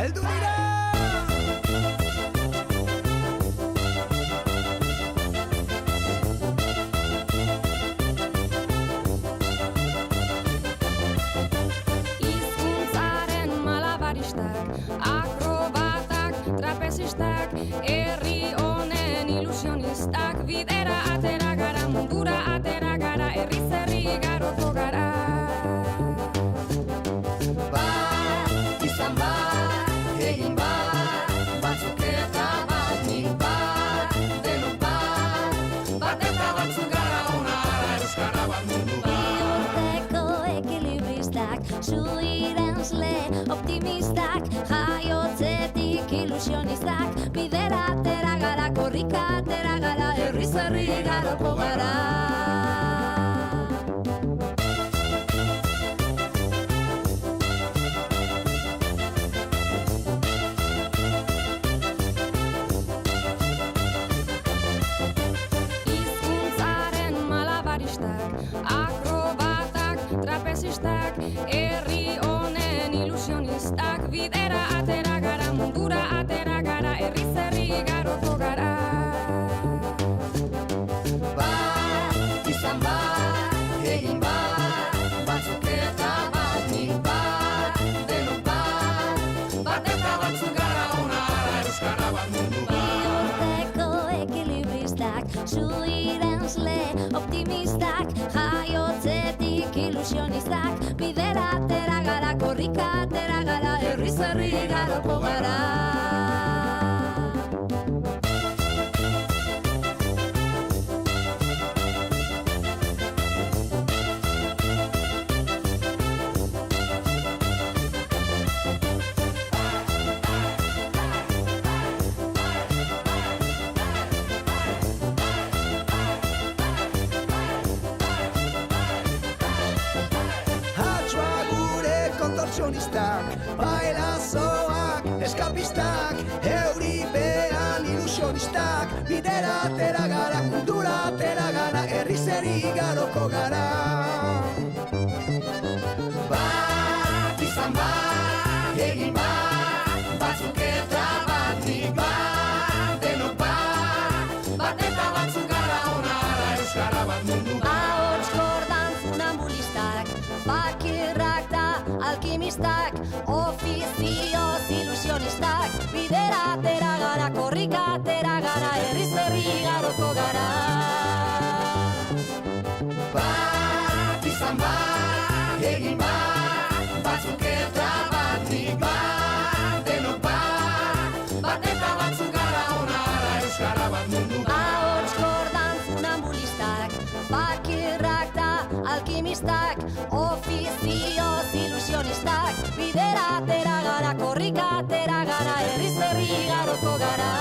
heldu dira. Hizkuntzaren malabaristak, akrobatak, trapezistak, herri honen ilusionistak, bidera atera gara, mundura atera gara, herriz herri igaroko gara. Bat, izan bat, egin bat, batzuk eta bat, nik bat, denok bat, bat eta batzuk gara ona ara, euskara bat mundu bat. Biurteko ekilibristak, zuirenzle optimistak, jaiotzetik ilusionistak, bidera atera gara, korrika atera gara, herriz herri igaroko gara. Hizkuntzaren malabaristak, akrobatak, trapezistak, herri honen ilusionistak, bidera atera gara, mundura atera gara, herriz herri igaroko gara. Bat, izan bat, egin bat, batzuk eta bat, nik bat, denok bat, bat eta batzuk gara ona ara, euskara bat mundu bat. Biurteko ekilibristak, zuirenzle optimistak, jaiotzetik ilusionistak, bidera atera gara, korrika atera gara, herriz herri igaroko gara. Hatxoa gure kontortzionistak, bailazoak, eskapistak, euripean ilusionistak, bidera atera gara, kultura atera gara, herriz herri igaroko gara. Bat, izan bat, egin bat, batzuk eta bat, nik bat, denok bat, bat eta batzuk gara ona ara, euskara bat mundu bat. Ahots kordan funambulistak, bakirrak da alkimistak, ofizioz ilusionistak, bidera atera gara, korrika atera gara, herriz herri igaroko gara. Bat, izan bat, egin bat, batzuk eta bat, nik bat, denok bat, bat eta batzuk gara ona ara, euskara bat mundu bat. Ahots kordan funambulistak, bakirrak da alkimistak, ofizioz ilusionistak, bidera atera gara, korrika atera gara, herriz herri igaroko gara.